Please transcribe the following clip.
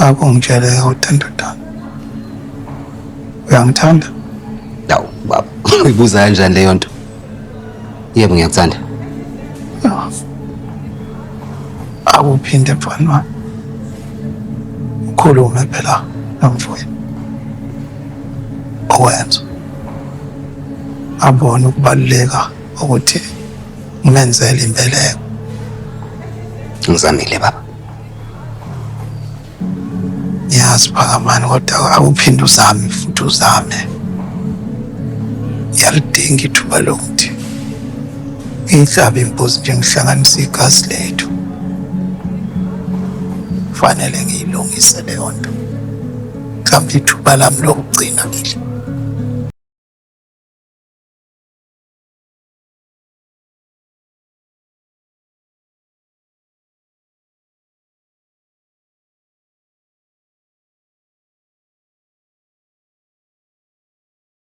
Akungitshele uthandana. Uyangithanda? Hawu baba, uyibuza kanjani leyo nto? Yebo ngiyakuthanda. Akuphinde mfana wami. Ukhulume phela nomfowethu. Owenza. Abone ukubaluleka ukuthi umenzele imbeleko. Ngizamile baba. Yazi Phakamani kodwa awuphinde uzame futhi uzame. Yalidinga ithuba lokuthi ngihlabe imbuzi nje ngihlanganise igazi lethu. Kufanele ngiyilungise leyo nto. Mhlawumbe ithuba lami lokugcina ngile.